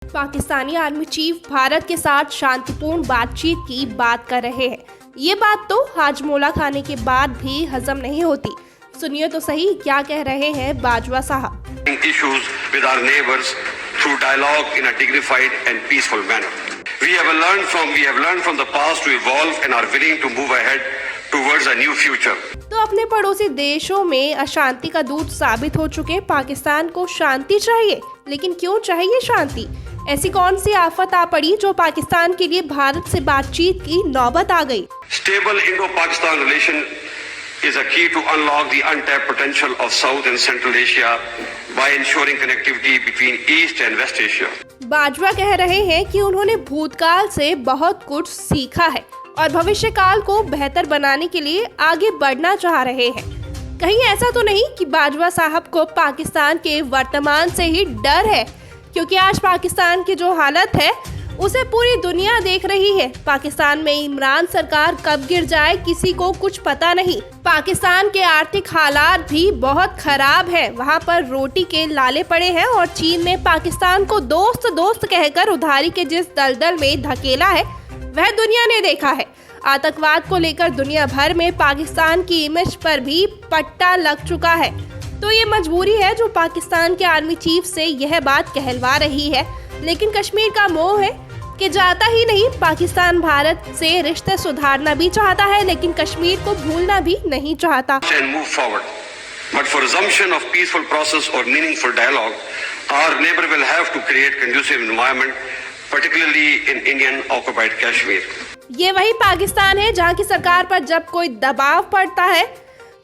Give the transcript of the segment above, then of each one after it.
Pakistani army chief Bharat के साथ शांतिपूर्ण बातचीत की बात कर रहे हैं। ये बात तो हाजमोला खाने के बाद भी हजम नहीं होती। सुनिए तो सही क्या कह रहे हैं बाजवा साहब। Issues with our neighbors through dialogue in a dignified and peaceful manner. We have learned from the past to evolve and are willing to move ahead towards a new future. तो अपने पड़ोसी देशों में अशांति का दूत साबित हो चुके पाकिस्तान को शांति चाहिए, लेकिन क्यों चाहिए शांति? ऐसी कौन सी आफत आ पड़ी जो पाकिस्तान के लिए भारत से बातचीत की नौबत आ गई? Stable Indo-Pakistan relation is a key to unlock the untapped potential of South and Central Asia by ensuring connectivity between East and West Asia. Bajwa कह रहे हैं कि उन्होंने भूतकाल से बहुत कुछ सीखा है और भविष्य काल को बेहतर बनाने के लिए आगे बढ़ना चाह रहे हैं। कहीं ऐसा तो नहीं कि बाजवा साहब को पाकिस्तान के वर्तमान से ही डर है, क्योंकि आज पाकिस्तान की जो हालत है उसे पूरी दुनिया देख रही है। पाकिस्तान में इमरान सरकार कब गिर जाए किसी को कुछ पता नहीं। पाकिस्तान के आर्थिक हालात भी बहुत खराब है, वहाँ पर रोटी के लाले पड़े हैं और चीन ने पाकिस्तान को दोस्त दोस्त कहकर उधारी के जिस दलदल में धकेला है वह दुनिया ने देखा है। आतंकवाद को लेकर दुनिया भर में पाकिस्तान की इमेज पर भी पट्टा लग चुका है। तो ये मजबूरी है जो पाकिस्तान के आर्मी चीफ से यह बात कहलवा रही है। लेकिन कश्मीर का मोह है कि जाता ही नहीं। पाकिस्तान भारत से रिश्ते सुधारना भी चाहता है, लेकिन कश्मीर को भूलना भी नहीं चाहता। But for resumption of peaceful process or meaningful dialogue, our neighbor will have to create conducive environment, particularly in Indian occupied Kashmir. ये वही पाकिस्तान है जहाँ की सरकार पर जब कोई दबाव पड़ता है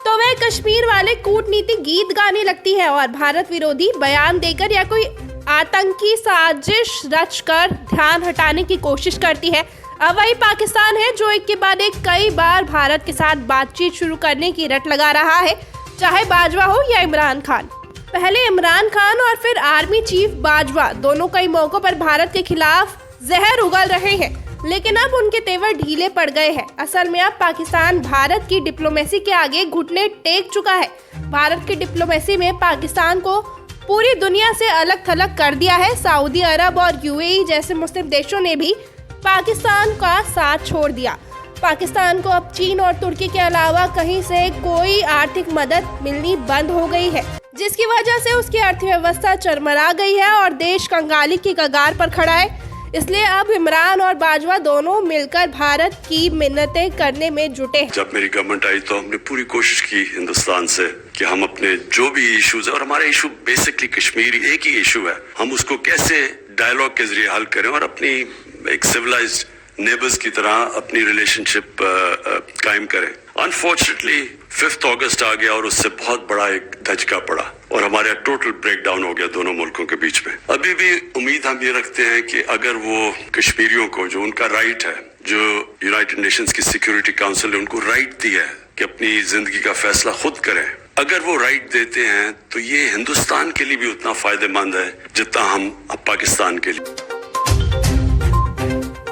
तो वह कश्मीर वाले कूटनीति गीत गाने लगती है और भारत विरोधी बयान देकर या कोई आतंकी साजिश रचकर ध्यान हटाने की कोशिश करती है। अब वही पाकिस्तान है जो एक के बाद एक कई बार भारत के साथ बातचीत शुरू करने की रट लगा रहा है, चाहे बाजवा हो या इमरान खान। पहले इमरान खान और फिर आर्मी चीफ बाजवा दोनों कई मौकों पर भारत के खिलाफ जहर उगल रहे हैं, लेकिन अब उनके तेवर ढीले पड़ गए हैं। असल में अब पाकिस्तान भारत की डिप्लोमेसी के आगे घुटने टेक चुका है। भारत की डिप्लोमेसी में पाकिस्तान को पूरी दुनिया से अलग थलग कर दिया है। सऊदी अरब और यूएई जैसे मुस्लिम देशों ने भी पाकिस्तान का साथ छोड़ दिया। पाकिस्तान को अब चीन और तुर्की के अलावा कहीं से कोई आर्थिक मदद मिलनी बंद हो गई है, जिसकी वजह से उसकी अर्थव्यवस्था चरमरा गई है और देश कंगाली की कगार पर खड़ा है। इसलिए अब इमरान और बाजवा दोनों मिलकर भारत की मिन्नतें करने में जुटे हैं। जब मेरी गवर्नमेंट आई तो हमने पूरी कोशिश की हिंदुस्तान से कि हम अपने जो भी इश्यूज है, और हमारा इशू बेसिकली कश्मीरी एक ही इशू है, हम उसको कैसे डायलॉग के जरिए हल करें और अपनी एक सिविलाइज्ड नेबर्स की तरह अपनी रिलेशनशिप कायम करें। अनफॉर्चुनेटली 5 अगस्त आ गया और उससे बहुत बड़ा एक धचका पड़ा और हमारा टोटल ब्रेकडाउन हो गया दोनों मुल्कों के बीच में। अभी भी उम्मीद हम ये रखते हैं कि अगर वो कश्मीरियों को जो उनका राइट है, जो यूनाइटेड नेशंस की सिक्योरिटी काउंसिल ने उनको राइट दिया है कि अपनी जिंदगी का फैसला खुद करें, अगर वो राइट देते हैं तो ये हिंदुस्तान के लिए भी उतना फायदेमंद है जितना हम अब पाकिस्तान के लिए।